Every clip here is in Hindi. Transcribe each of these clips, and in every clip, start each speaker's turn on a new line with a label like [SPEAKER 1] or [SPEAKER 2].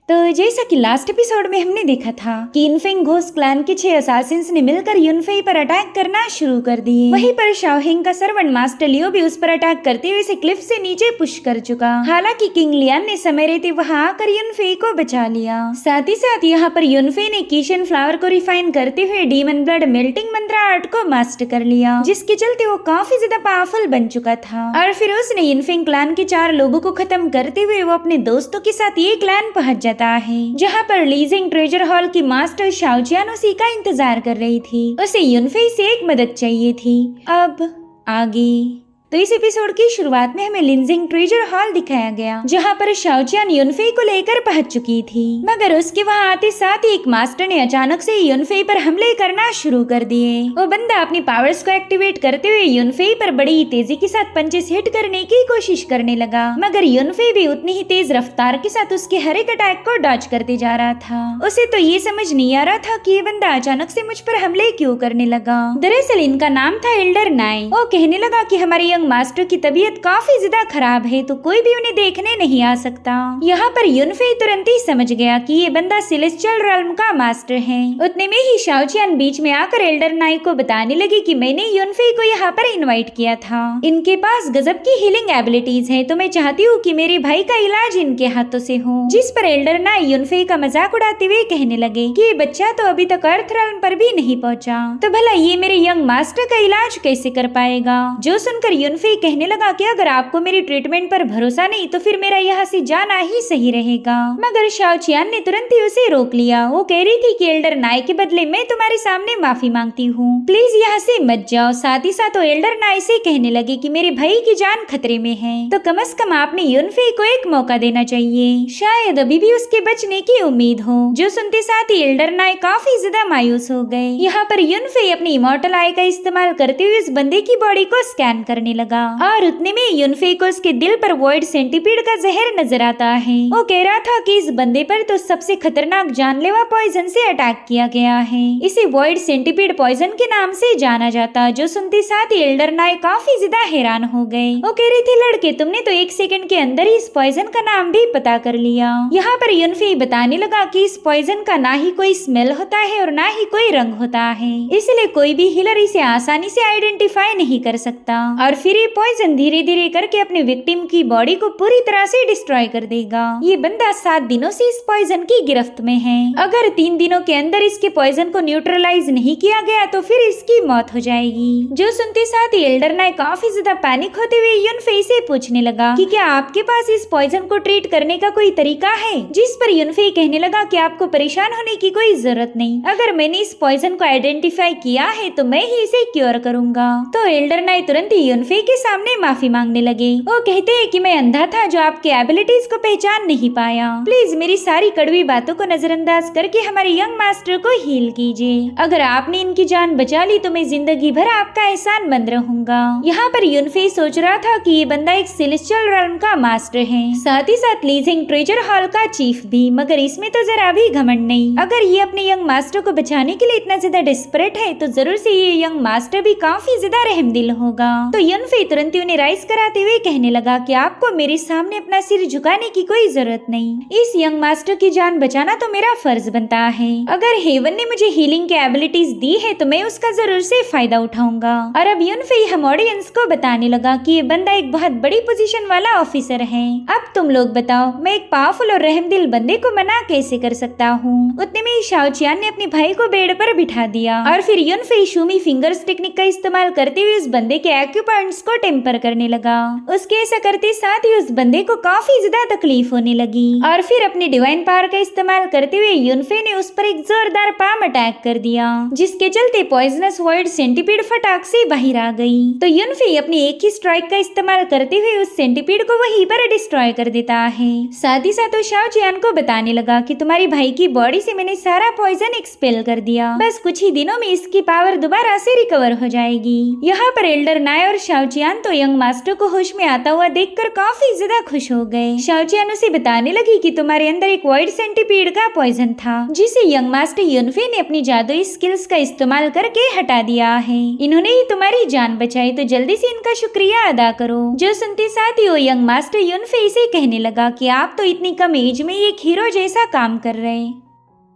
[SPEAKER 1] तो जैसा कि लास्ट एपिसोड में हमने देखा था कि इनफेंग घोस्ट क्लैन के 6 असासिन्स ने मिलकर युनफेई पर अटैक करना शुरू कर दिए। वहीं पर शाओहिंग का सर्वेंट मास्टर लियो भी उस पर अटैक करते हुए क्लिफ से नीचे पुश कर चुका। हालांकि किंग लियान ने समय रहते वहां आकर युनफेई को बचा लिया। साथ ही साथ यहाँ पर युनफेई ने कीशन फ्लावर को रिफाइन करते हुए डीमन ब्लड मेल्टिंग मंत्र आर्ट को मास्टर कर लिया, जिसके चलते वो काफी ज्यादा पावरफुल बन चुका था। और फिर उसने इनफेंग क्लैन के 4 लोगों को खत्म करते हुए वो अपने दोस्तों के साथ ये क्लैन पहुंच जाता है, जहाँ पर लीजिंग ट्रेजर हॉल की मास्टर शाओजियान उसी का इंतजार कर रही थी। उसे युनफेई से एक मदद चाहिए थी। अब आगे तो इस एपिसोड की शुरुआत में हमें लिंजिंग ट्रेजर हॉल दिखाया गया, जहाँ पर शाओजियान युनफेई को लेकर पहुंच चुकी थी। मगर उसके वहाँ आते साथ ही एक मास्टर ने अचानक से युनफेई पर हमले करना शुरू कर दिए। वो बंदा अपनी पावर्स को एक्टिवेट करते हुए युनफेई पर बड़ी तेजी के साथ पंचेस हिट करने की कोशिश करने लगा, मगर युनफेई भी उतनी ही तेज रफ्तार के साथ उसके हर एक अटैक को डॉज करते जा रहा था। उसे तो ये समझ नहीं आ रहा था कि ये बंदा अचानक से मुझ पर हमले क्यों करने लगा। दरअसल इनका नाम था एल्डर नाई। वो कहने लगा कि हमारी मास्टर की तबीयत काफी ज्यादा खराब है, तो कोई भी उन्हें देखने नहीं आ सकता। यहाँ पर युनफेई तुरंत ही समझ गया कि ये बंदा सेलेस्टियल रेल्म का मास्टर है। उतने में ही शाओजियान बीच में आकर एल्डर नाई को बताने लगी कि मैंने युनफेई को यहाँ पर इनवाइट किया था। इनके पास गजब की हीलिंग एबिलिटीज है, तो मैं चाहती हूँ कि मेरे भाई का इलाज इनके हाथों से हो। जिस पर एल्डर नाई युनफेई का मजाक उड़ाते हुए कहने लगे कि ये बच्चा तो अभी तक अर्थ रेल्म पर भी नहीं पहुँचा, तो भला ये मेरे यंग मास्टर का इलाज कैसे कर पाएगा। जो सुनकर युनफेई कहने लगा कि अगर आपको मेरी ट्रीटमेंट पर भरोसा नहीं तो फिर मेरा यहाँ से जाना ही सही रहेगा। मगर शाओजियान ने तुरंत ही उसे रोक लिया। वो कह रही थी कि एल्डर नाई के बदले मैं तुम्हारे सामने माफी मांगती हूँ, प्लीज यहाँ से मत जाओ। साथ ही साथ वो एल्डर नाई से कहने लगे कि मेरे भाई की जान खतरे में है, तो कम से कम आपने युनफेई को एक मौका देना चाहिए, शायद अभी भी उसके बचने की उम्मीद हो। जो सुनते साथ ही एल्डर नाई काफी ज्यादा मायूस हो गए। यहाँ पर युनफेई अपनी इमॉर्टल आई का इस्तेमाल करते हुए उस बंदे की बॉडी को स्कैन करने लगा, और उतने में युनफेई को उसके दिल पर वॉइड सेंटीपीड का जहर नजर आता है। वो कह रहा था कि इस बंदे पर तो सबसे खतरनाक जानलेवा पॉइजन से अटैक किया गया है, इसे वॉइड सेंटीपीड पॉइजन के नाम से जाना जाता। जो सुनते साथ ही एल्डर नाई काफी ज्यादा हैरान हो गए। वो कह रहे थे लड़के तुमने तो 1 सेकंड के अंदर ही इस पॉइजन का नाम भी पता कर लिया। यहाँ पर युनफेई बताने लगा कि इस पॉइजन का ना ही कोई स्मेल होता है और ना ही कोई रंग होता है, इसलिए कोई भी हीलर इसे आसानी से आइडेंटिफाई नहीं कर सकता। और फिर ये पॉइजन धीरे धीरे करके अपने विक्टिम की बॉडी को पूरी तरह से डिस्ट्रॉय कर देगा। ये बंदा 7 दिनों से इस पॉइजन की गिरफ्त में है। अगर 3 दिनों के अंदर इसके पॉइजन को न्यूट्रलाइज नहीं किया गया तो फिर इसकी मौत हो जाएगी। जो सुनते साथ ही एल्डर नाई काफी ज्यादा पैनिक होते हुए युनफेई से पूछने लगा कि क्या आपके पास इस पॉइजन को ट्रीट करने का कोई तरीका है। जिस पर युनफेई कहने लगा कि आपको परेशान होने की कोई जरूरत नहीं, अगर मैंने इस पॉइजन को आइडेंटिफाई किया है तो मैं ही इसे क्योर करूंगा। तो एल्डर नाई तुरंत ही युनफेई के सामने माफी मांगने लगे। वो कहते हैं कि मैं अंधा था जो आपके एबिलिटीज को पहचान नहीं पाया, प्लीज मेरी सारी कड़वी बातों को नजरअंदाज करके हमारे यंग मास्टर को हील कीजिए। अगर आपने इनकी जान बचा ली तो मैं जिंदगी भर आपका एहसान मंद रहूंगा। यहाँ पर युनफेई सोच रहा था कि ये बंदा एक सेलेस्टियल रेल्म का मास्टर है, साथ ही साथ लीजिंग ट्रेजर हॉल का चीफ भी, मगर इसमें तो जरा भी घमंड नहीं। अगर ये अपने यंग मास्टर को बचाने के लिए इतना ज्यादा डेस्परेट है तो जरूर से ये यंग मास्टर भी काफी ज्यादा रहमदिल होगा। तो युनफेई तुरंत ही उन्हें राइज कराते हुए कहने लगा कि आपको मेरे सामने अपना सिर झुकाने की कोई जरूरत नहीं, इस यंग मास्टर की जान बचाना तो मेरा फर्ज बनता है। अगर हेवन ने मुझे हीलिंग की एबिलिटीज दी है तो मैं उसका जरूर से फायदा उठाऊंगा। और अब युनफेई हम ऑडियंस को बताने लगा कि ये बंदा एक बहुत बड़ी पोजीशन वाला ऑफिसर है। अब तुम लोग बताओ मैं एक पावरफुल और रहमदिल बंदे को मना कैसे कर सकता हूँ। उतने में शाओजियान ने अपने भाई को बेड पर बिठा दिया और फिर युनफेई शूमी फिंगर्स टेक्निक का इस्तेमाल करते हुए उस बंदे के एक्यूपॉइंट्स को टेम्पर करने लगा। उसके ऐसा करते साथ ही उस बंदे को काफी ज्यादा तकलीफ होने लगी और फिर अपने डिवाइन पावर का इस्तेमाल करते हुए युनफेई ने उस पर एक जोरदार पाम अटैक कर दिया, जिसके चलते पॉइजनस वॉइड सेंटीपीड फटाक से बाहर आ गई। तो युनफेई अपनी एक ही स्ट्राइक का इस्तेमाल करते हुए उस सेंटीपीड को वहीं पर डिस्ट्रॉय कर देता है। साथ ही साथ वो शाओजियान को बताने लगा कि तुम्हारी भाई की बॉडी से मैंने सारा पॉइजन एक्सपेल कर दिया, बस कुछ ही दिनों में इसकी पावर दोबारा से रिकवर हो जाएगी। यहाँ पर एल्डर नाई और शाओचियान तो यंग मास्टर को होश में आता हुआ देखकर काफी ज्यादा खुश हो गए। शाओचियान उसे बताने लगी कि तुम्हारे अंदर एक व्हाइट सेंटीपीड का पॉइजन था, जिसे यंग मास्टर युनफे ने अपनी जादुई स्किल्स का इस्तेमाल करके हटा दिया है। इन्होंने ही तुम्हारी जान बचाई, तो जल्दी से इनका शुक्रिया अदा करो। जो सुनते साथ ही वो यंग मास्टर युनफे से कहने लगा कि आप तो इतनी कम एज में एक हीरो जैसा काम कर रहे,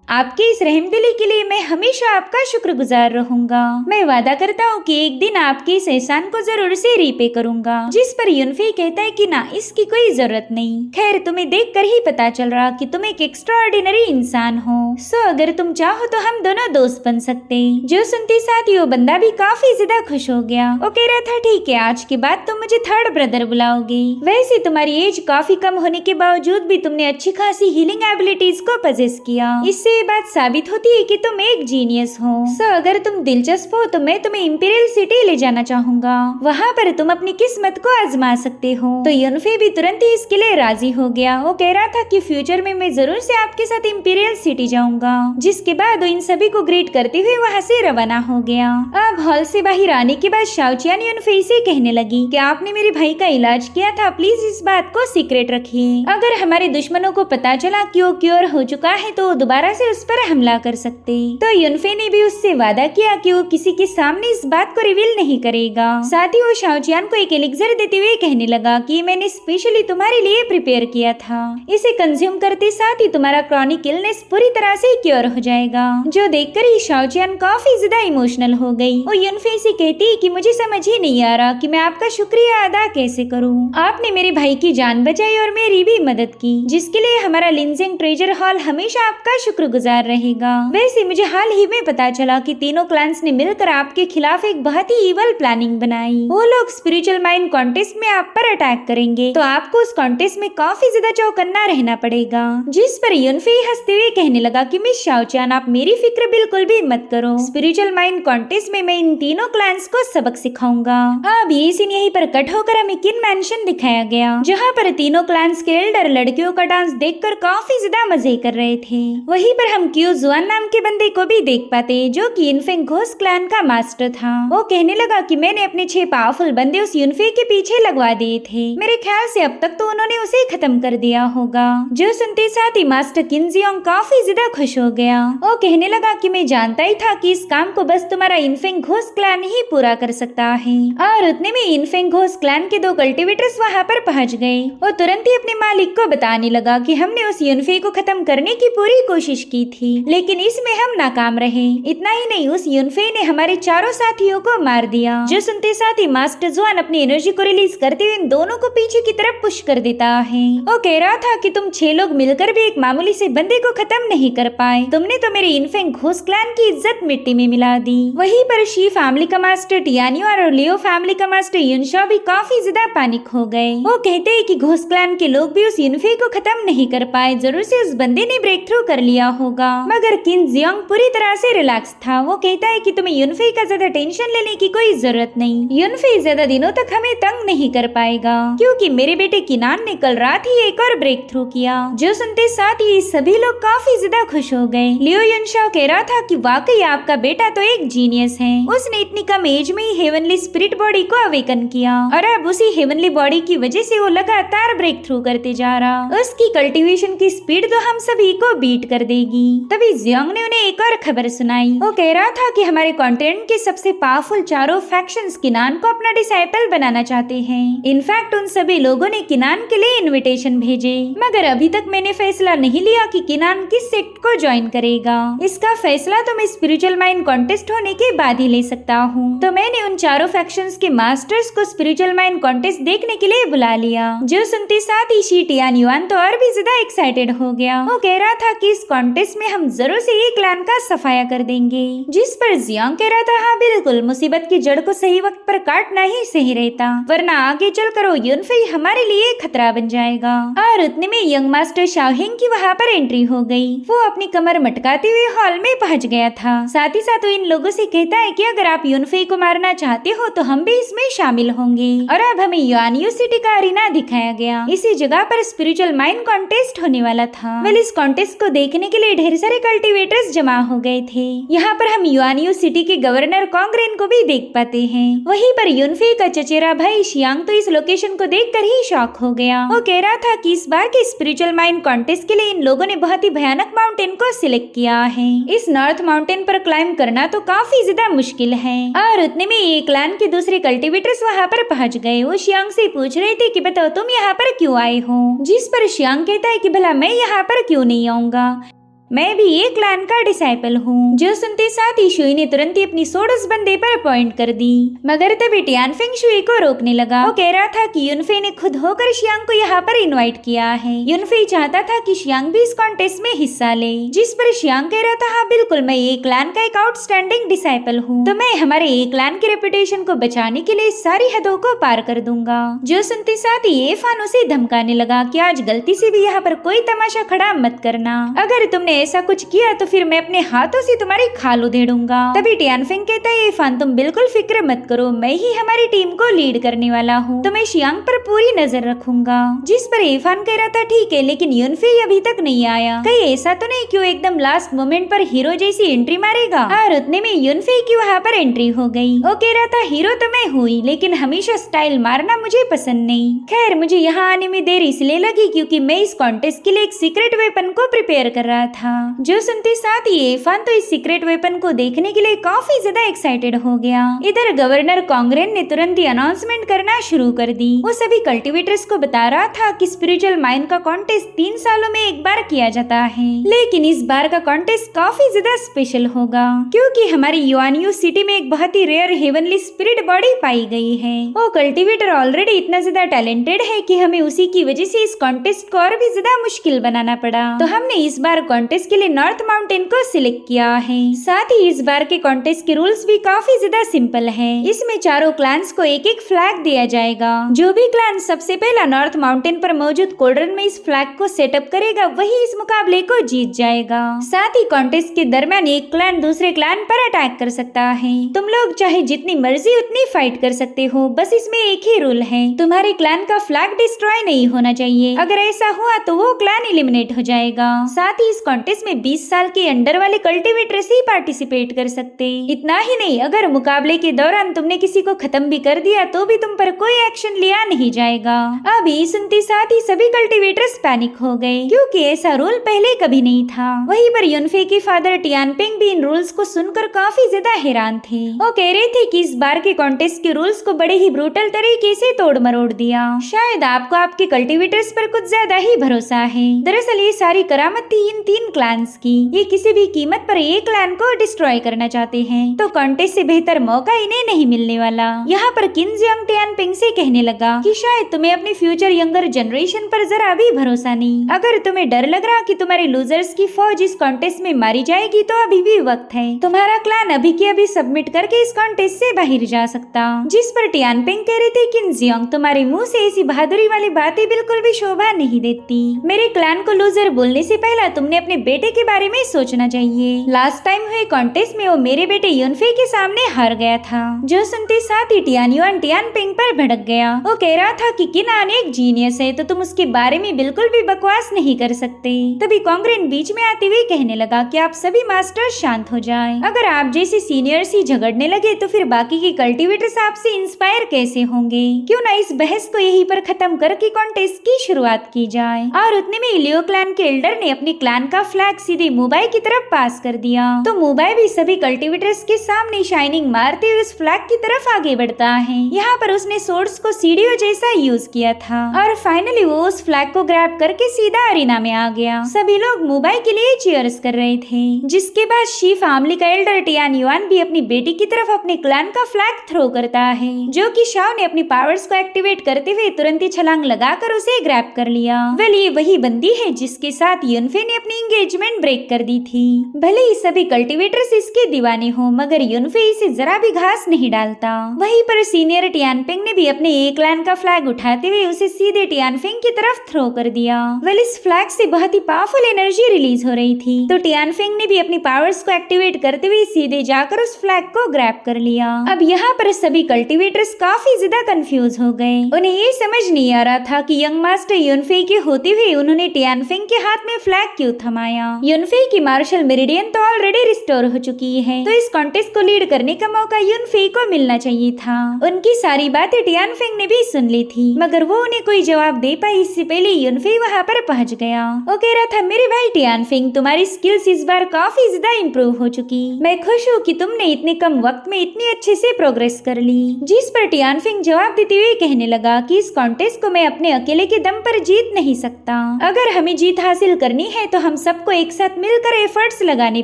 [SPEAKER 1] आपके इस रहमदिली के लिए मैं हमेशा आपका शुक्रगुजार रहूंगा। मैं वादा करता हूँ कि एक दिन आपके इस एहसान को जरूर से रीपे करूंगा। जिस पर युनफे कहता है कि ना, इसकी कोई जरूरत नहीं। खैर, तुम्हें देखकर ही पता चल रहा कि तुम एक एक्स्ट्राऑर्डिनरी इंसान हो। सो अगर तुम चाहो तो हम दोनों दोस्त बन सकते। जो सुनते साथ ही वो बंदा भी काफी ज्यादा खुश हो गया। वो कह रहा था, ठीक है, आज के बाद तुम मुझे थर्ड ब्रदर बुलाओगे। वैसे तुम्हारी एज काफी कम होने के बावजूद भी तुमने अच्छी खासी हीलिंग एबिलिटीज को पजेस किया। इससे ये बात साबित होती है कि तुम एक जीनियस हो। सो अगर तुम दिलचस्प हो तो मैं तुम्हें इंपीरियल सिटी ले जाना चाहूंगा। वहाँ पर तुम अपनी किस्मत को आजमा सकते हो। तो युनफे भी तुरंत ही इसके लिए राजी हो गया। वो कह रहा था कि फ्यूचर में मैं जरूर से आपके साथ इंपीरियल सिटी जाऊंगा। जिसके बाद वो इन सभी को ग्रीट करते हुए वहाँ से रवाना हो गया। अब हॉल से बाहर आने के बाद शाओचियान युनफे से कहने लगी कि आपने मेरे भाई का इलाज किया था, प्लीज इस बात को सीक्रेट रखिए। अगर हमारे दुश्मनों को पता चला कि वो क्योर हो चुका है तो वो दोबारा से उस पर हमला कर सकते। तो युनफे ने भी उससे वादा किया कि वो किसी के सामने इस बात को रिवील नहीं करेगा। साथ ही वो शाओचियान को एक एलिक्सर देते हुए कहने लगा कि मैंने स्पेशली तुम्हारे लिए प्रिपेयर किया था। इसे कंज्यूम करते साथ ही तुम्हारा क्रॉनिक इलनेस पूरी तरह से क्योर हो जाएगा। जो देखकर ही शाओचियान काफी ज्यादा इमोशनल हो गई। वो युनफे से कहती कि मुझे समझ ही नहीं आ रहा कि मैं आपका शुक्रिया अदा कैसे करूँ। आपने मेरे भाई की जान बचाई और मेरी भी मदद की, जिसके लिए हमारा लिंजिंग ट्रेजर हॉल हमेशा आपका शुक्रगुजार रहेगा। वैसे मुझे हाल ही में पता चला कि तीनों क्लैंस ने मिलकर आपके खिलाफ एक बहुत ही इवल प्लानिंग बनाई। वो लोग स्पिरिचुअल माइंड कॉन्टेस्ट में आप पर अटैक करेंगे, तो आपको उस कॉन्टेस्ट में काफी ज्यादा चौकन्ना रहना पड़ेगा। जिस पर युनफे हंसते हुए कहने लगा कि मिस शाओचियान, आप मेरी फिक्र बिल्कुल भी मत करो। स्पिरिचुअल माइंड कॉन्टेस्ट में मैं इन तीनों क्लैंस को सबक सिखाऊंगा। अब ये सीन यहीं पर कट होकर हमें किन मैंशन दिखाया गया, जहाँ पर तीनों क्लैंस के एल्डर लड़कियों का डांस देखकर काफी ज्यादा मजे कर रहे थे। वहीं पर हम क्यू जुआन नाम के बंदे को भी देख पाते, जो कि इनफेंग घोस्ट क्लैन का मास्टर था। वो कहने लगा कि मैंने अपने 6 पावरफुल बंदे उस युनफे के पीछे लगवा दिए थे। मेरे ख्याल से अब तक तो उन्होंने उसे खत्म कर दिया होगा। जो सुनते साथ ही मास्टर किन जियोंग काफी ज्यादा खुश हो गया। वो कहने लगा कि मैं जानता ही था कि इस काम को बस तुम्हारा इनफेंग घोस्ट क्लैन ही पूरा कर सकता है। और उतने में इनफेंग घोस्ट क्लैन के 2 कल्टिवेटर्स वहाँ पर पहुँच गए। वो तुरंत ही अपने मालिक को बताने लगा कि हमने उस युनफे को खत्म करने की पूरी कोशिश की थी, लेकिन इसमें हम नाकाम रहे। इतना ही नहीं, उस युनफे ने हमारे चारों साथियों को मार दिया। जो सुनते साथ ही मास्टर जुआन अपनी एनर्जी को रिलीज करते हुए इन दोनों को पीछे की तरफ पुश कर देता है। वो कह रहा था कि तुम 6 लोग मिलकर भी एक मामूली से बंदे को खत्म नहीं कर पाए। तुमने तो मेरे इनफेंग घोस्ट क्लैन की इज्जत मिट्टी में मिला दी। वहीं पर शी फैमिली का मास्टर टियानियो और लियो फैमिली का मास्टर युनशा भी काफी ज्यादा पैनिक हो गए। वो कहते हैं कि घोस्ट क्लैन के लोग भी उस युनफे को खत्म नहीं कर पाए, जरूर से उस बंदे ने ब्रेक थ्रू कर लिया होगा। मगर किन जियोंग पूरी तरह से रिलैक्स था। वो कहता है कि तुम्हें युनफे का ज्यादा टेंशन लेने की कोई जरूरत नहीं। युनफे ज्यादा दिनों तक हमें तंग नहीं कर पाएगा, क्योंकि मेरे बेटे किनान ने कल रात ही एक और ब्रेक थ्रू किया। जो सुनते साथ ही सभी लोग काफी ज्यादा खुश हो गए। लियो युनशा कह रहा था कि वाकई आपका बेटा तो एक जीनियस है। उसने इतनी कम एज में ही हेवनली स्पिरिट बॉडी को अवेकन किया और अब उसी हेवनली बॉडी की वजह से वो लगातार ब्रेक थ्रू करते जा रहा। उसकी कल्टीवेशन की स्पीड तो हम सभी को बीट कर देगी। तभी जियोंग ने उन्हें एक और खबर सुनाई। वो कह रहा था कि हमारे कॉन्टिनेंट के सबसे पावरफुल चारों फैक्शंस किनान को अपना डिसाइपल बनाना चाहते हैं। इनफैक्ट उन सभी लोगों ने किनान के लिए इनविटेशन भेजे, मगर अभी तक मैंने फैसला नहीं लिया कि किनान किस सेक्ट को ज्वाइन करेगा। इसका फैसला तो मैं स्पिरिचुअल माइंड कॉन्टेस्ट होने के बाद ही ले सकता हूँ। तो मैंने उन चारों फैक्शंस के मास्टर्स को स्पिरिचुअल माइंड कॉन्टेस्ट देखने के लिए बुला लिया। जो सुनते साथ ही शी टियान युआन तो और भी ज्यादा एक्साइटेड हो गया। वो कह रहा था कि इस कॉन्टेस्ट में हम जरूर से ये क्लैन का सफाया कर देंगे। जिस पर जियोंग कह रहा था, हाँ बिल्कुल, मुसीबत की जड़ को सही वक्त पर काटना ही सही रहता, वरना आगे चलकर वो युनफे हमारे लिए खतरा बन जाएगा। और उतने में यंग मास्टर शाओहिंग की वहाँ पर एंट्री हो गई। वो अपनी कमर मटकाते हुए हॉल में पहुँच गया था। साथ ही साथ वो इन लोगों से कहता है कि अगर आप युनफे को मारना चाहते हो तो हम भी इसमें शामिल होंगे। और अब हमें युआनयू सिटी का अरीना दिखाया गया। इसी जगह पर स्पिरिचुअल माइंड कॉन्टेस्ट होने वाला था। वेल, इस कॉन्टेस्ट को देखने के लिए ढेर सारे कल्टीवेटर्स जमा हो गए थे। यहाँ पर हम युआनयू सिटी के गवर्नर कांग्रेन को भी देख पाते हैं। वहीं पर युनफे का चचेरा भाई शियांग तो इस लोकेशन को देखकर ही शॉक हो गया। वो कह रहा था कि इस बार के स्पिरिचुअल माइन कॉन्टेस्ट के लिए इन लोगों ने बहुत ही भयानक माउंटेन को सिलेक्ट किया है। इस नॉर्थ माउंटेन पर क्लाइंब करना तो काफी ज्यादा मुश्किल है। और उतने में ये क्लैन के दूसरे कल्टीवेटर्स वहाँ पर पहुँच गए। वो शियांग से पूछ रहे थे कि बताओ तुम यहाँ पर क्यों आए हो, जिस पर शियांग कहता है कि भला मैं यहाँ पर क्यों नहीं आऊंगा, मैं भी ये क्लैन का डिसाइपल हूँ। जो सुनते साथ ही शुई ने तुरंत ही अपनी सोड उस बंदे पर पॉइंट कर दी, मगर तभी टियानफेंग शुई को रोकने लगा। वो कह रहा था कि युनफे ने खुद होकर शियांग को यहाँ पर इनवाइट किया है। युनफे चाहता था कि शियांग भी इस कॉन्टेस्ट में हिस्सा ले, जिस पर शियांग कह रहा था हाँ बिल्कुल, मैं ये क्लैन का एक आउटस्टैंडिंग डिसाइपल हूँ, तो मैं हमारे ये क्लैन की रेपुटेशन को बचाने के लिए सारी हदों को पार कर दूंगा। जो सुनते साथ ही ये फान उसे धमकाने लगा कि आज गलती से भी यहाँ पर कोई तमाशा खड़ा मत करना, अगर तुमने ऐसा कुछ किया तो फिर मैं अपने हाथों से तुम्हारी खाल उधेड़ूंगा। तभी टियानफेंग कहता है फान तुम बिल्कुल फिक्र मत करो, मैं ही हमारी टीम को लीड करने वाला हूँ, तो मैं शियांग पर पूरी नजर रखूंगा। जिस पर इरफान कह रहा था ठीक है, लेकिन युनफे अभी तक नहीं आया, कहीं ऐसा तो नहीं क्यों एकदम लास्ट मोमेंट पर हीरो जैसी एंट्री मारेगा। और उतने में युनफे की वहाँ पर एंट्री हो गई। वो कह रहा था हीरो तो मैं हुई, लेकिन हमेशा स्टाइल मारना मुझे पसंद नहीं। खैर मुझे यहाँ आने में देर इसलिए लगी क्योंकि मैं इस कॉन्टेस्ट के लिए एक सीक्रेट वेपन को प्रिपेयर कर रहा था। जो सुनते साथ ही इरफान तो इस सीक्रेट वेपन को देखने के लिए काफी ज्यादा एक्साइटेड हो गया। इधर गवर्नर कांग्रेन ने तुरंत ही अनाउंसमेंट करना शुरू कर दी। वो सभी कल्टीवेटर्स को बता रहा था कि स्पिरिचुअल माइन का कॉन्टेस्ट 3 सालों में एक बार किया जाता है, लेकिन इस बार का कॉन्टेस्ट काफी ज्यादा स्पेशल होगा क्योंकि हमारी युआनयू सिटी में एक बहुत ही रेयर हेवनली स्पिरिट बॉडी पाई गई है। वो कल्टीवेटर ऑलरेडी इतना ज्यादा टैलेंटेड है कि हमें उसी की वजह से इस कॉन्टेस्ट को और भी ज्यादा मुश्किल बनाना पड़ा, तो हमने इस बार कॉन्टेस्ट के लिए नॉर्थ माउंटेन को सिलेक्ट किया है। साथ ही इस बार के कॉन्टेस्ट के रूल्स भी काफी ज्यादा सिंपल है। इसमें चारों क्लैंस को एक एक फ्लैग दिया जाएगा। जो भी क्लैन सबसे पहला नॉर्थ माउंटेन पर मौजूद कोल्ड्रन में इस फ्लैग को सेटअप करेगा वही इस मुकाबले को जीत जाएगा। साथ ही कॉन्टेस्ट के दरमियान एक क्लैन दूसरे क्लैन पर अटैक कर सकता है। तुम लोग चाहे जितनी मर्जी उतनी फाइट कर सकते हो, बस इसमें एक ही रूल है, तुम्हारे क्लैन का फ्लैग डिस्ट्रॉय नहीं होना चाहिए। अगर ऐसा हुआ तो वो क्लैन एलिमिनेट हो जाएगा। साथ ही इस कॉन्टेस्ट में 20 साल के अंडर वाले कल्टीवेटर्स ही पार्टिसिपेट कर सकते। इतना ही नहीं, अगर मुकाबले के दौरान तुमने किसी को खत्म भी कर दिया तो भी तुम पर कोई एक्शन लिया नहीं जाएगा। अभी सुनते साथ ही सभी कल्टीवेटर्स पैनिक हो गए क्योंकि ऐसा रूल पहले कभी नहीं था। वहीं पर युनफे के फादर टियानपेंग भी इन रूल्स को सुनकर काफी ज्यादा हैरान थे। वो कह रहे थे कि इस बार के कॉन्टेस्ट के रूल्स को बड़े ही ब्रूटल तरीके से तोड़ मरोड़ दिया। शायद आपको आपके कल्टीवेटर्स पर कुछ ज्यादा ही भरोसा है। दरअसल ये सारी करामत थी इन 3 क्लैंस की। ये किसी भी कीमत पर एक क्लैन को डिस्ट्रॉय करना चाहते हैं, तो कॉन्टेस्ट से बेहतर मौका इन्हें नहीं मिलने वाला। यहाँ पर किन्जियांग टियानपेंग से कहने लगा कि शायद तुम्हें अपनी फ्यूचर यंगर जनरेशन पर जरा भी भरोसा नहीं। अगर तुम्हें डर लग रहा कि तुम्हारे लूजर्स की फौज इस कॉन्टेस्ट में मारी जाएगी तो अभी भी वक्त है। तुम्हारा क्लैन अभी के अभी सबमिट करके इस कॉन्टेस्ट से बाहर जा सकता। जिस पर टियानपेंग कह रहे थे किन्जियांग तुम्हारे मुँह से ऐसी बहादुरी वाली बातें बिल्कुल भी शोभा नहीं देती। मेरे क्लैन को लूजर बोलने से पहले तुमने अपने बेटे के बारे में सोचना चाहिए। लास्ट टाइम हुए कॉन्टेस्ट में वो मेरे बेटे युनफे के सामने हार गया था। जो सुनते साथ ही टियानयुआन टियानपेंग पर भड़क गया। वो कह रहा था कि किनान एक जीनियस है, तो तुम उसके बारे में बिल्कुल भी बकवास नहीं कर सकते। तभी कांग्रेन बीच में आते हुए कहने लगा कि आप सभी मास्टर शांत हो जाएं। अगर आप जैसे सीनियर्स ही झगड़ने लगे तो फिर बाकी के कल्टीवेटर्स आपसे इंस्पायर कैसे होंगे। क्यों ना इस बहस को यहीं पर खत्म करके कॉन्टेस्ट की शुरुआत की जाए। और उतने में इलियो क्लैन के एल्डर ने अपने क्लैन का फ्लैग सीधे मुबाई की तरफ पास कर दिया, तो मुबाई भी सभी कल्टीवेटर्स के सामने शाइनिंग मारते हुए उस फ्लैग की तरफ आगे बढ़ता है। यहाँ पर उसने सोर्ड्स को सीढ़ियों जैसा यूज किया था और फाइनली वो उस फ्लैग को ग्रैब करके सीधा अरीना में आ गया। सभी लोग मुबाई के लिए चीयर्स कर रहे थे। जिसके बाद शी फैमिली का एल्डर टियानयुआन भी अपनी बेटी की तरफ अपने क्लैन का फ्लैग थ्रो करता है, जो कि शाओ ने अपनी पावर्स को एक्टिवेट करते हुए तुरंत ही छलांग लगाकर उसे ग्रैब कर लिया। वेल ये वही बंदी है जिसके साथ युनफे ने अपनी एंगेजमेंट ब्रेक कर दी थी। भले ही सभी कल्टीवेटर्स इसके दीवाने हो, मगर युनफे इसे जरा भी घास नहीं डालता। वहीं पर सीनियर टियानपेंग ने भी अपने एक क्लैन का फ्लैग उठाते हुए उसे सीधे टियानफेंग की तरफ थ्रो कर दिया। वेल इस फ्लैग से बहुत ही पावरफुल एनर्जी रिलीज हो रही थी, तो टियानफेंग ने भी अपनी पावर्स को एक्टिवेट करते हुए सीधे जाकर उस फ्लैग को ग्रैब कर लिया। अब यहाँ पर सभी कल्टीवेटर्स काफी ज्यादा कंफ्यूज हो गए। उन्हें ये समझ नहीं आ रहा था कि यंग मास्टर युनफे के होते हुए उन्होंने टियानफेंग के हाथ में फ्लैग क्यों थमाया। आया। यूनफे की मार्शल मेरिडियन तो ऑलरेडी रिस्टोर हो चुकी है, तो इस कॉन्टेस्ट को लीड करने का मौका यूनफे को मिलना चाहिए था। उनकी सारी बातें टियानफेंग ने भी सुन ली थी, मगर वो उन्हें कोई जवाब दे पाई इससे पहले यूनफे वहाँ पर पहुँच गया। वो कह रहा था, मेरे भाई टियानफेंग, तुम्हारी स्किल्स इस बार काफी ज्यादा इम्प्रूव हो चुकी। मैं खुश हूँ कि तुमने इतने कम वक्त में इतनी अच्छे से प्रोग्रेस कर ली। जिस पर टियानफेंग जवाब देते हुए कहने लगा कि इस कॉन्टेस्ट को मैं अपने अकेले के दम पर जीत नहीं सकता। अगर हमें जीत हासिल करनी है तो हम सबको एक साथ मिलकर एफर्ट्स लगाने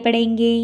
[SPEAKER 1] पड़ेंगे।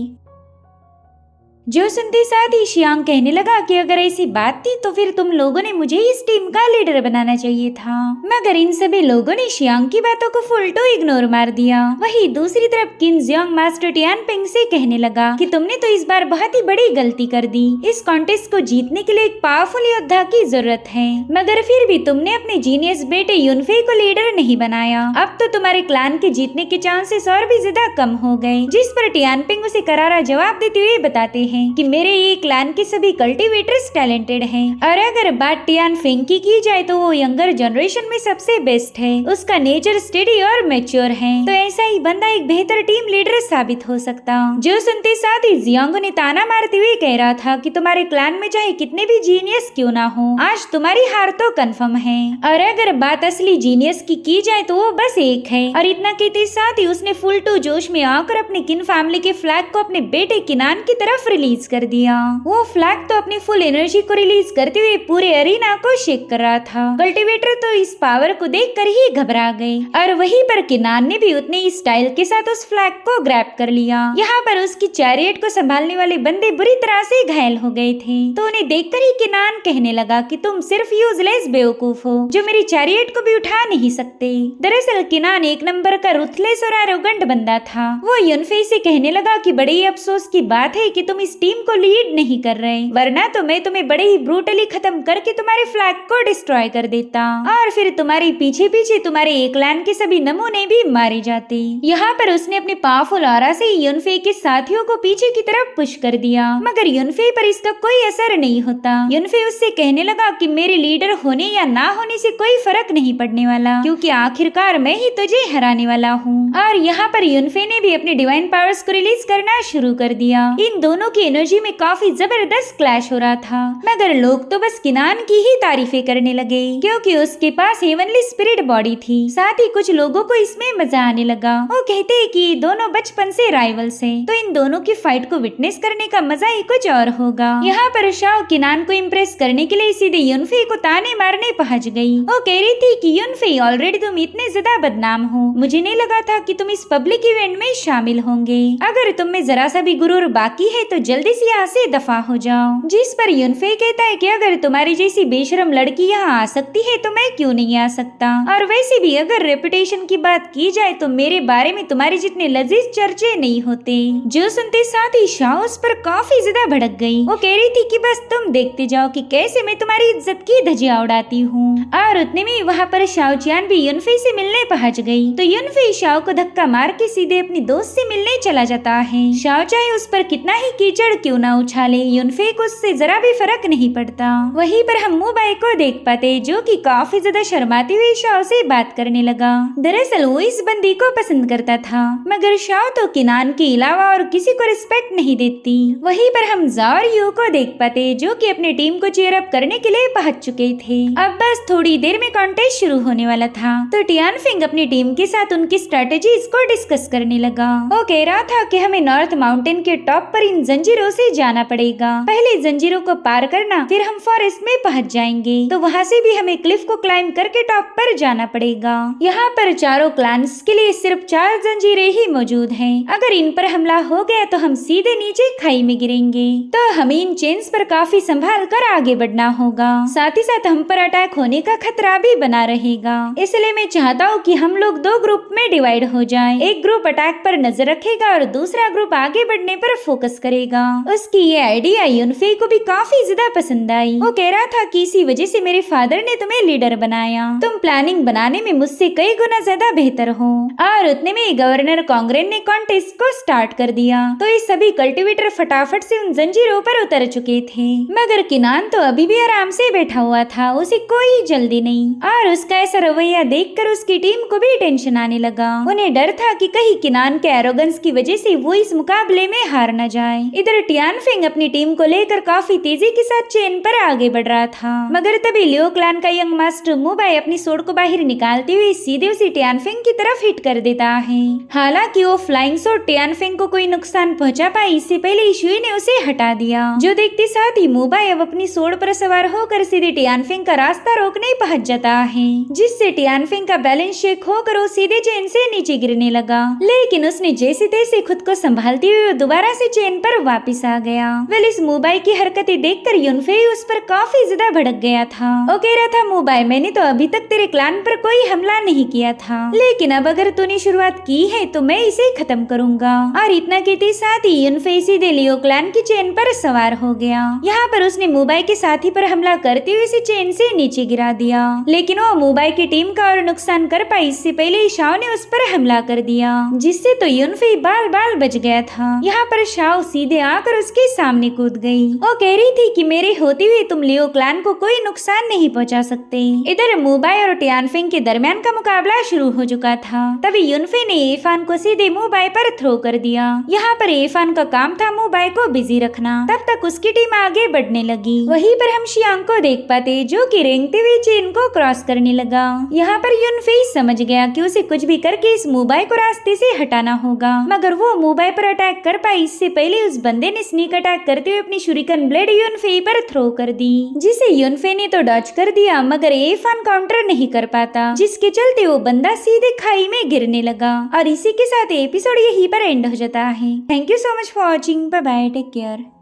[SPEAKER 1] जो सुनते साथ ही शियांग कहने लगा कि अगर ऐसी बात थी तो फिर तुम लोगों ने मुझे इस टीम का लीडर बनाना चाहिए था। मगर इन सभी लोगों ने शियांग की बातों को फुल टू इग्नोर मार दिया। वही दूसरी तरफ किन जियांग मास्टर टियानफेंग से कहने लगा कि तुमने तो इस बार बहुत ही बड़ी गलती कर दी। इस कॉन्टेस्ट को जीतने के लिए एक पावरफुल योद्धा की जरूरत है, मगर फिर भी तुमने अपने जीनियस बेटे यूनफे को लीडर नहीं बनाया। अब तो तुम्हारे क्लैन के जीतने के चांसेस और भी ज्यादा कम हो गए। जिस पर टियानफेंग उसे करारा जवाब देते हुए बताते हैं कि मेरे ये क्लैन के सभी कल्टीवेटर्स टैलेंटेड हैं, और अगर बात टियानफेंग की जाए तो वो यंगर जनरेशन में सबसे बेस्ट है। उसका नेचर स्टेडी और मैच्योर है, तो ऐसा ही बंदा एक बेहतर टीम लीडर साबित हो सकता। जो सुनते साथ ही जियांग ने ताना मारते हुए कह रहा था कि तुम्हारे क्लैन में चाहे कितने भी जीनियस क्यों ना हो, आज तुम्हारी हार तो कंफर्म है। और अगर बात असली जीनियस की जाए तो वो बस एक है। और इतना कहते साथ ही उसने फुल टू जोश में आकर अपने किन फैमिली के फ्लैग को अपने बेटे किनान की तरफ रिलीज कर दिया। वो फ्लैग तो अपनी फुल एनर्जी को रिलीज करते हुए पूरे अरीना को शेक कर रहा था। कल्टीवेटर तो इस पावर को देखकर ही घबरा गए, और वहीं पर किनान ने भी उतने ही स्टाइल के साथ उस फ्लैग को ग्रैब कर लिया। यहाँ पर उसकी चैरियट को संभालने वाले बंदे बुरी तरह से घायल हो गए थे, तो उन्हें देखकर ही किनान कहने लगा कि तुम सिर्फ यूजलेस बेवकूफ हो जो मेरी चैरियट को भी उठा नहीं सकते। दरअसल किनान एक नंबर का रुथलेस और एरोगेंट बंदा था। वो यूनफे से कहने लगा कि बड़े ही अफसोस की बात है कि तुम इस टीम को लीड नहीं कर रहे, वरना तो मैं तुम्हें बड़े ही ब्रूटली खत्म करके तुम्हारे फ्लैग को डिस्ट्रॉय कर देता, और फिर तुम्हारे पीछे पीछे तुम्हारे एक क्लैन के सभी नमूने भी मारे जाते। यहाँ पर उसने अपने पावरफुल ऑरा से यूनफे के साथियों को पीछे की तरफ पुश कर दिया, मगर यूनफे पर इसका कोई असर नहीं होता। यूनफे उससे कहने लगा कि मेरे लीडर होने या ना होने से कोई फर्क नहीं पड़ने वाला, क्योंकि आखिरकार मैं ही तुझे हराने वाला हूँ। और यहाँ पर यूनफे ने भी अपने डिवाइन पावर्स को रिलीज करना शुरू कर दिया। इन दोनों की एनर्जी में काफी जबरदस्त क्लैश हो रहा था, मगर लोग तो बस किनान की ही तारीफें करने लगे, क्योंकि उसके पास हेवनली स्पिरिट बॉडी थी। साथ ही कुछ लोगों को इसमें मजा आने लगा। वो कहते हैं कि ये दोनों बचपन से राइवल्स हैं, तो इन दोनों की फाइट को विटनेस करने का मजा ही कुछ और होगा। यहाँ पर शाओ किनान को इम्प्रेस करने के लिए सीधे यूनफे को ताने मारने पहुंच गई। वो कह रही थी कि यूनफे, ऑलरेडी तुम इतने ज्यादा बदनाम हो, मुझे नहीं लगा था कि तुम इस पब्लिक इवेंट में शामिल होंगे। अगर तुम में जरा सा भी गुरूर बाकी है तो जल्दी से यहाँ से दफा हो जाओ। जिस पर यूनफे कहता है कि अगर तुम्हारी जैसी बेशरम लड़की यहाँ आ सकती है तो मैं क्यों नहीं आ सकता, और वैसे भी अगर रेपुटेशन की बात की जाए तो मेरे बारे में तुम्हारे जितने लजीज चर्चे नहीं होते। जो सुनते साथ ही शाओ उस पर काफी ज्यादा भड़क गई। वो कह रही थी कि बस तुम देखते जाओ कि कैसे मैं तुम्हारी इज्जत की धज्जियां उड़ाती हूँ। और उतने में वहाँ पर शाओ चियान भी यूनफे से मिलने पहुँच गई, तो यूनफे शाओ को धक्का मार के सीधे अपनी दोस्त से मिलने चला जाता है। शाओ चाहे उस पर कितना ही कीचड़ क्यों ना उछाले, यूनफे को उससे जरा भी फर्क नहीं पड़ता। वहीं पर हम मुबाई को देख पाते, जो कि काफी ज्यादा शर्माते हुए शाओ से बात करने लगा। दरअसल वो इस बंदी को पसंद करता था, मगर शाओ तो किनान के अलावा और किसी को रिस्पेक्ट नहीं देती। वहीं पर हम जा और यू को देख पाते, जो कि अपनी टीम को चीयर अप करने के लिए पहुंच चुके थे। अब बस थोड़ी देर में कॉन्टेस्ट शुरू होने वाला था, तो टियानफेंग अपनी टीम के साथ उनकी स्ट्रेटेजीज को डिस्कस करने लगा। वो कह रहा था कि हमें नॉर्थ माउंटेन के टॉप पर इन जंजीरों से जाना पड़ेगा। पहले जंजीरों को पार करना, फिर हम फॉरेस्ट में पहुंच जाएंगे, तो वहाँ से भी हमें क्लिफ को क्लाइम करके टॉप पर जाना पड़ेगा। यहाँ पर चारों क्लैंस के लिए सिर्फ 4 जंजीरें ही मौजूद हैं। अगर इन पर हमला हो गया तो हम सीधे नीचे खाई में गिरेंगे, तो हमें इन चेन्स पर काफी संभाल कर आगे बढ़ना होगा। साथ ही साथ हम पर अटैक होने का खतरा भी बना रहेगा। इसलिए मैं चाहता हूँ कि हम लोग 2 ग्रुप में डिवाइड हो जाएं। एक ग्रुप अटैक पर नजर रखेगा और दूसरा ग्रुप आगे बढ़ने पर फोकस करेगा। जाएगा। उसकी ये आइडिया युनफे को भी काफी ज्यादा पसंद आई। वो कह रहा था कि इसी वजह से मेरे फादर ने तुम्हें लीडर बनाया। तुम प्लानिंग बनाने में मुझसे कई गुना ज्यादा बेहतर हो। और उतने में गवर्नर कांग्रेन ने कॉन्टेस्ट को स्टार्ट कर दिया। तो ये सभी कल्टीवेटर फटाफट से उन जंजीरों पर उतर चुके थे, मगर किनान तो अभी भी आराम से बैठा हुआ था। उसे कोई जल्दी नहीं, और उसका ऐसा रवैया देखकर उसकी टीम को भी टेंशन आने लगा। उन्हें डर था कि कहीं किनान के एरोगेंस की वजह से वो इस मुकाबले में हार न जाए। इधर टियानफिंग अपनी टीम को लेकर काफी तेजी के साथ चेन पर आगे बढ़ रहा था, मगर तभी लियो क्लैन का यंग मास्टर मुबाई अपनी सोड को बाहर निकालते हुए सीधे उसे टियानफिंग की तरफ हिट कर देता है। हालांकि वो फ्लाइंग सोड टियानफिंग को कोई नुकसान पहुंचा पाई इससे पहले इशुई ने उसे हटा दिया, जो देखते साथ ही मुबाई अब अपनी सोड पर सवार होकर सीधे टियानफिंग का रास्ता रोकने पहुंच जाता है, जिससे टियानफिंग का बैलेंस शेक होकर वो सीधे चेन से नीचे गिरने लगा। लेकिन उसने जैसे तैसे खुद को संभालते हुए दोबारा से चेन पर वापस आ गया। वेल इस मुबाई की हरकतें देखकर युनफे उस पर काफी ज्यादा भड़क गया था। वो कह रहा था, मुबाई मैंने तो अभी तक तेरे क्लान पर कोई हमला नहीं किया था, लेकिन अब अगर तूने शुरुआत की है तो मैं इसे खत्म करूंगा। और इतना कहते साथ ही युनफे सीधे लियो क्लैन की चेन पर सवार हो गया। यहाँ पर उसने मुबाई के साथी पर हमला करते हुए इसे चेन से नीचे गिरा दिया, लेकिन वो मुबाई की टीम का और नुकसान कर पाई इससे पहले शाओ ने उस पर हमला कर दिया, जिससे तो युनफे बाल बाल बच गया था। यहाँ पर शाओ सीधे आकर उसके सामने कूद गई। वो कह रही थी कि मेरे होते हुए तुम लियो क्लैन को कोई नुकसान नहीं पहुँचा सकते। इधर मुबाई और टियानफिंग के दरमियान का मुकाबला शुरू हो चुका था। तभी युनफे ने एफान को सीधे मुबाई पर थ्रो कर दिया। यहाँ पर एफान का काम था मुबाई को बिजी रखना। तब तक उसकी टीम आगे बढ़ने लगी। वहीं पर हम शियांग को देख पाते जो कि रेंगते हुए चेन को क्रॉस करने लगा। यहाँ पर युनफे समझ गया कि उसे कुछ भी करके इस मुबाई को रास्ते से हटाना होगा, मगर वो मुबाई पर अटैक कर पाई इससे पहले उस बंदे ने स्नीक अटैक करते हुए अपनी शुरिकन ब्लेड युनफे पर थ्रो कर दी, जिसे युनफे ने तो डॉज कर दिया, मगर एफान काउंटर नहीं कर पाता, जिसके चलते वो बंदा सीधे खाई में गिरने लगा। और इसी के साथ एपिसोड यहीं पर एंड हो जाता है। Thank you so much for watching. Bye bye, take care.